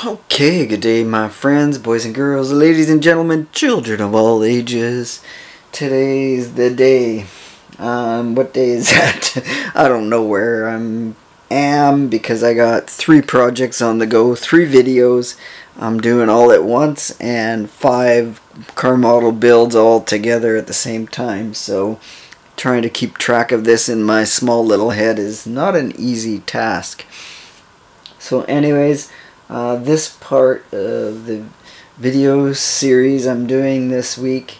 Okay, good day my friends, boys and girls, ladies and gentlemen, children of all ages. Today's the day. What day is that? I don't know where I am because I got 3 projects on the go, 3 videos I'm doing all at once, and 5 car model builds all together at the same time. So trying to keep track of this in my small little head is not an easy task. So anyways, this part of the video series I'm doing this week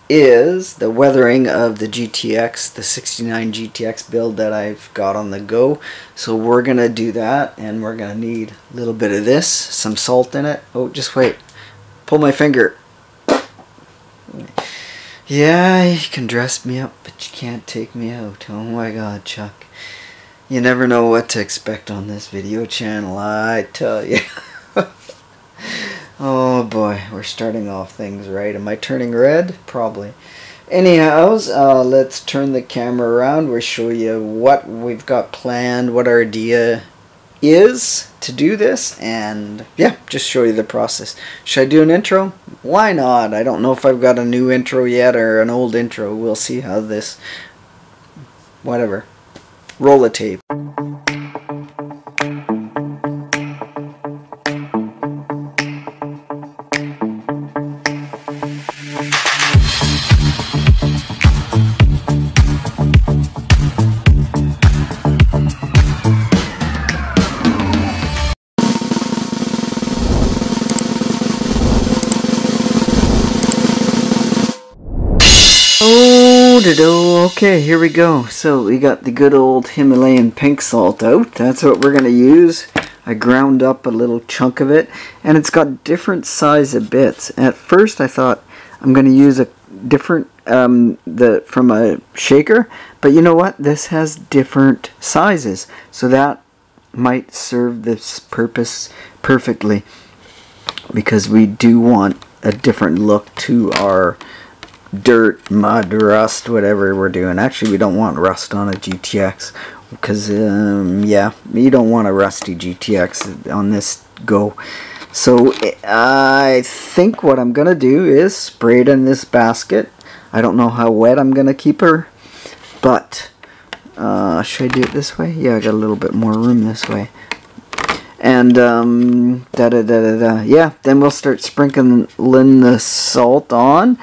is the weathering of the GTX, the 69 GTX build that I've got on the go. So we're going to do that, and we're going to need a little bit of this, some salt in it. Oh, just wait. Pull my finger. Yeah, you can dress me up, but you can't take me out. Oh my God, Chuck. You never know what to expect on this video channel, I tell you. Oh boy, we're starting off things right. Am I turning red? Probably. Anyhows, let's turn the camera around. We'll show you what we've got planned, what our idea is to do this, and yeah, just show you the process. Should I do an intro? Why not? I don't know if I've got a new intro yet or an old intro. We'll see how this... whatever. Roll the tape. Okay, here we go. So we got the good old Himalayan pink salt out. That's what we're going to use. I ground up a little chunk of it, and it's got different size of bits. At first I thought I'm going to use a different from a shaker, but you know what? This has different sizes, so that might serve this purpose perfectly, because we do want a different look to our dirt, mud, rust, whatever we're doing. Actually, we don't want rust on a GTX because yeah, you don't want a rusty GTX on this go. So I think what I'm gonna do is spray it in this basket. I don't know how wet I'm gonna keep her, but should I do it this way? Yeah, I got a little bit more room this way. And yeah, then we'll start sprinkling the salt on.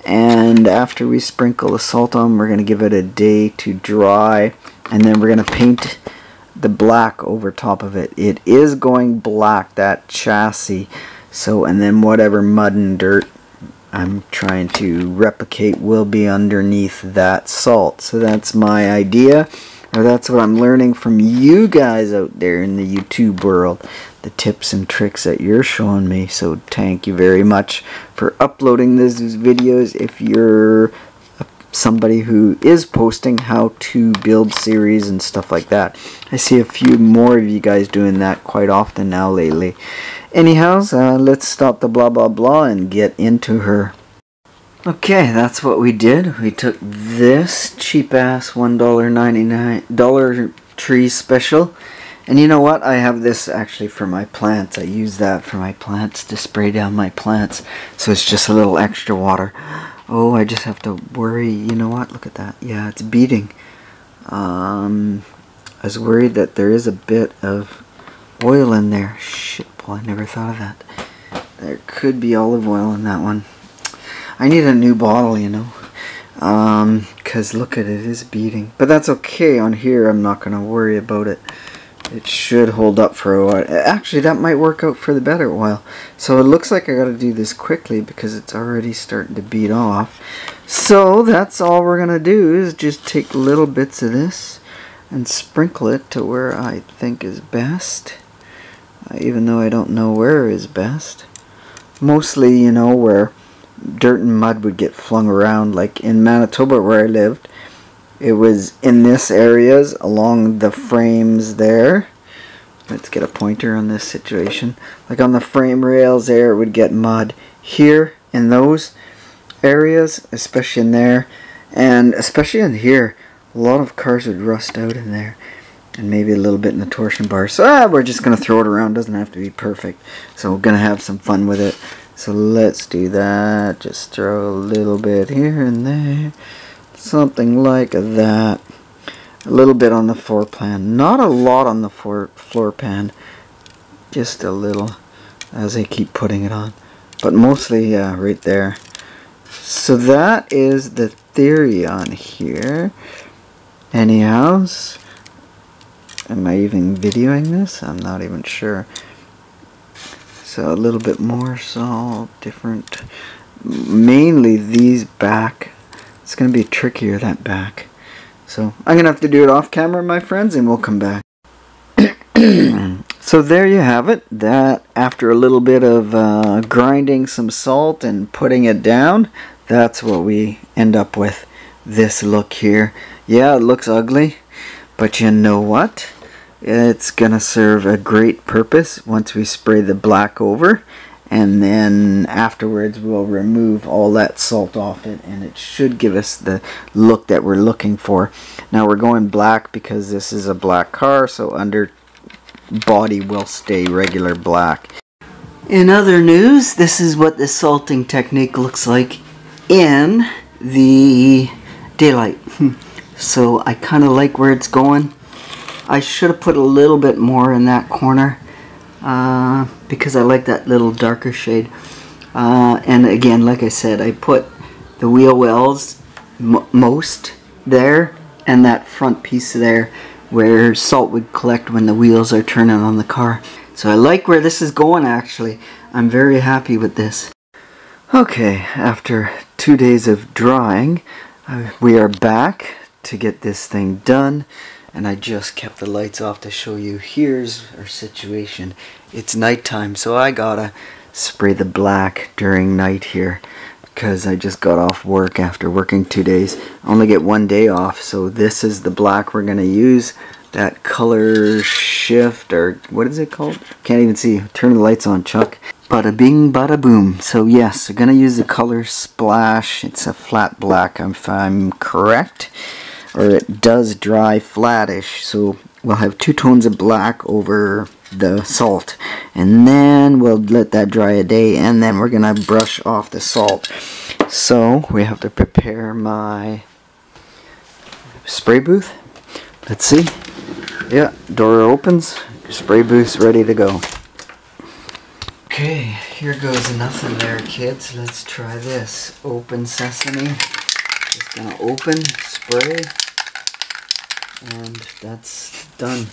And after we sprinkle the salt on, we're going to give it a day to dry, and then we're going to paint the black over top of it. It is going black, that chassis. So, and then whatever mud and dirt I'm trying to replicate will be underneath that salt. So that's my idea, or that's what I'm learning from you guys out there in the YouTube world. The tips and tricks that you're showing me. So thank you very much for uploading these videos. If you're somebody who is posting how to build series and stuff like that, I see a few more of you guys doing that quite often now lately. Anyhows, let's stop the blah blah blah and get into her. Okay, that's what we did. We took this cheap ass $1.99 Dollar Tree special. And you know what? I have this actually for my plants. I use that for my plants to spray down my plants. So it's just a little extra water. Oh, I just have to worry. You know what? Look at that. Yeah, it's beating. I was worried that there is a bit of oil in there. Shit, Paul, I never thought of that. There could be olive oil in that one. I need a new bottle, you know. Because look at it, it is beating. But that's okay. On here, I'm not going to worry about it. It should hold up for a while. Actually, that might work out for the better while. So it looks like I got to do this quickly because it's already starting to beat off. So that's all we're going to do is just take little bits of this and sprinkle it to where I think is best. Even though I don't know where is best. Mostly, you know, where dirt and mud would get flung around. Like in Manitoba where I lived. It was in this areas along the frames there. Let's get a pointer on this situation. Like on the frame rails there, it would get mud. Here in those areas, especially in there, and especially in here, a lot of cars would rust out in there. and maybe a little bit in the torsion bar. So we're just going to throw it around. Doesn't have to be perfect. So we're going to have some fun with it. So let's do that. Just throw a little bit here and there. Something like that. A little bit on the floor pan. Not a lot on the floor pan. Just a little as I keep putting it on. But mostly right there. So that is the theory on here. Anyhow, am I even videoing this? I'm not even sure. So a little bit more salt, different. Mainly these back. It's going to be trickier, that back. So I'm going to have to do it off camera, my friends, and we'll come back. So there you have it. That, after a little bit of grinding some salt and putting it down, that's what we end up with. This look here. Yeah, it looks ugly, but you know what? It's gonna serve a great purpose once we spray the black over, and then afterwards we'll remove all that salt off it, and it should give us the look that we're looking for. Now we're going black because this is a black car, so under body will stay regular black. In other news, this is what the salting technique looks like in the daylight. So I kind of like where it's going. I should have put a little bit more in that corner because I like that little darker shade. And again, like I said, I put the wheel wells most there, and that front piece there where salt would collect when the wheels are turning on the car. So I like where this is going, actually. I'm very happy with this. Okay, after 2 days of drying, we are back to get this thing done, and I just kept the lights off to show you. Here's our situation. It's nighttime, so I gotta spray the black during night here because I just got off work after working 2 days. I only get 1 day off, so this is the black we're gonna use. That color shift, or what is it called? Can't even see. Turn the lights on, Chuck. Bada bing, bada boom. So yes, we're gonna use the color Splash. It's a flat black, if I'm correct, or it does dry flattish. So we'll have 2 tones of black over the salt, and then we'll let that dry a day, and then we're gonna brush off the salt. So we have to prepare my spray booth. Let's see. Yeah, door opens. Spray booth's ready to go. Okay, here goes nothing there, kids. Let's try this. Open sesame. Just gonna open, spray, and that's done.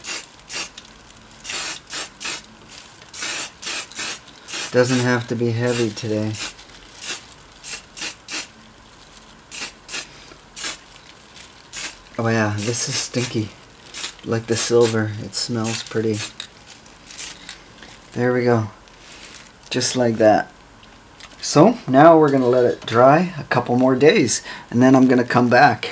Doesn't have to be heavy today. Oh yeah, this is stinky. Like the silver, it smells pretty. There we go. Just like that. So now we're gonna let it dry a couple more days, and then I'm gonna come back.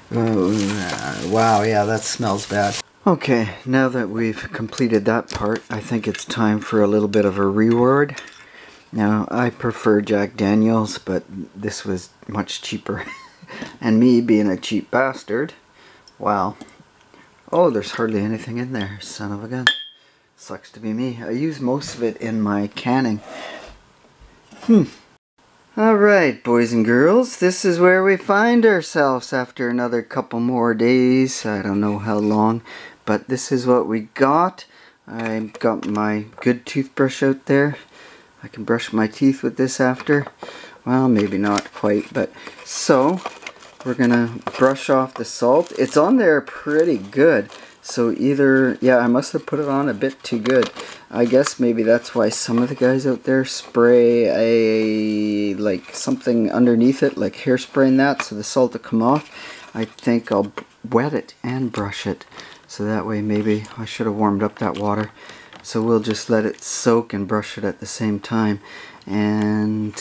Wow, yeah, that smells bad. Okay, now that we've completed that part, I think it's time for a little bit of a reward. Now, I prefer Jack Daniels, but this was much cheaper. And me being a cheap bastard, wow. Oh, there's hardly anything in there, son of a gun. Sucks to be me. I use most of it in my canning. Alright, boys and girls, this is where we find ourselves after another couple more days. I don't know how long, but this is what we got. I got my good toothbrush out there. I can brush my teeth with this after. Well, maybe not quite, but so we're gonna brush off the salt. It's on there pretty good. So either, yeah, I must have put it on a bit too good. I guess maybe that's why some of the guys out there spray like something underneath it, like hairspray and that, so the salt will come off. I think I'll wet it and brush it. So that way maybe I should have warmed up that water. So we'll just let it soak and brush it at the same time. And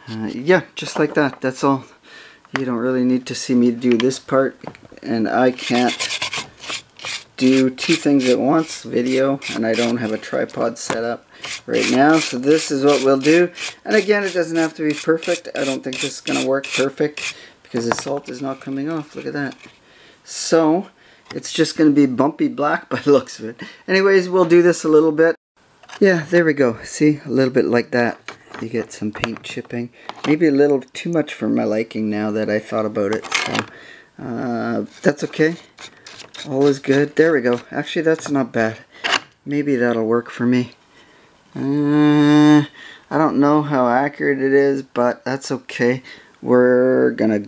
yeah, just like that. That's all. You don't really need to see me do this part. And I can't do 2 things at once, video, and I don't have a tripod set up right now, so this is what we'll do. And again, it doesn't have to be perfect. I don't think this is going to work perfect because the salt is not coming off. Look at that. So It's just going to be bumpy black by the looks of it. Anyways, we'll do this a little bit. Yeah, there we go. See, a little bit like that. You get some paint chipping. Maybe a little too much for my liking now that I thought about it. So, that's okay. All is good. There we go. Actually, that's not bad. Maybe that'll work for me. I don't know how accurate it is, but that's okay. We're gonna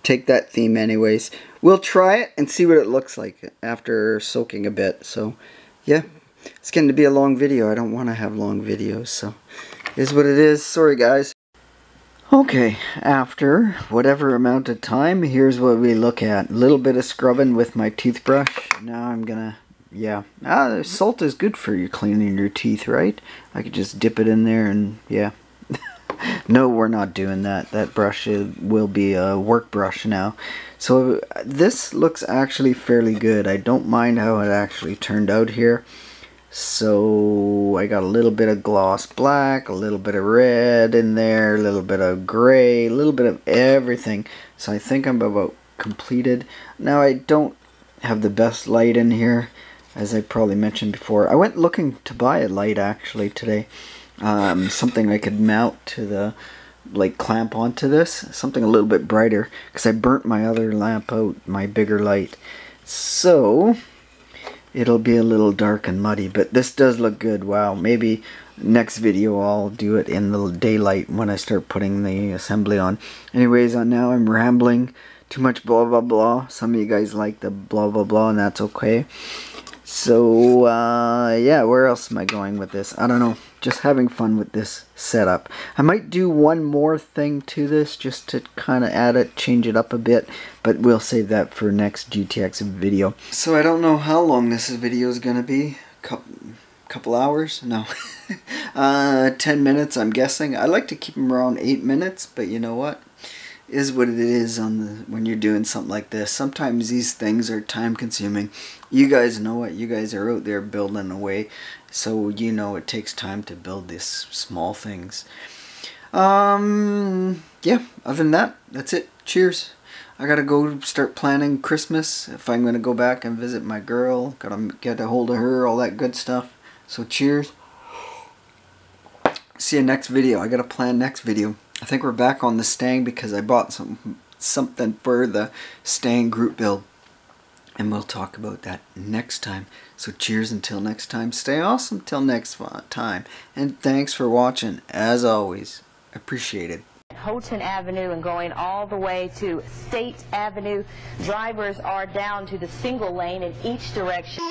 take that theme anyways. We'll try it and see what it looks like after soaking a bit. So, yeah. It's getting to be a long video. I don't want to have long videos, so it is what it is. Sorry, guys. Okay, after whatever amount of time, here's what we look at. A little bit of scrubbing with my toothbrush. Now I'm gonna, yeah. Salt is good for you cleaning your teeth, right? I could just dip it in there and, yeah. No, we're not doing that. That brush will be a work brush now. So this looks actually fairly good. I don't mind how it actually turned out here. So I got a little bit of gloss black, a little bit of red in there, a little bit of gray, a little bit of everything. So I think I'm about completed. Now I don't have the best light in here, as I probably mentioned before. I went looking to buy a light actually today. Something I could mount to the, like, clamp onto this. Something a little bit brighter, because I burnt my other lamp out, my bigger light. So it'll be a little dark and muddy, but this does look good. Wow, maybe next video I'll do it in the daylight when I start putting the assembly on. Anyways, now I'm rambling. Too much blah blah blah. Some of you guys like the blah blah blah, and that's okay. So, yeah, where else am I going with this? I don't know. Just having fun with this setup. I might do one more thing to this just to kind of add it, change it up a bit. But we'll save that for next GTX video. So I don't know how long this video is going to be. Couple hours? No. 10 minutes, I'm guessing. I like to keep them around 8 minutes, but you know what? Is what it is when you're doing something like this. Sometimes these things are time consuming. You guys know it. You guys are out there building away, so you know it takes time to build these small things. Yeah, other than that, that's it. Cheers. I gotta go start planning Christmas. If I'm gonna go back and visit my girl, gotta get a hold of her, all that good stuff. So cheers. See you next video. I gotta plan next video. I think we're back on the Stang because I bought something for the Stang group build. And we'll talk about that next time. So cheers until next time. Stay awesome till next time. And thanks for watching, as always. Appreciate it. Houghton Avenue and going all the way to State Avenue. Drivers are down to the single lane in each direction.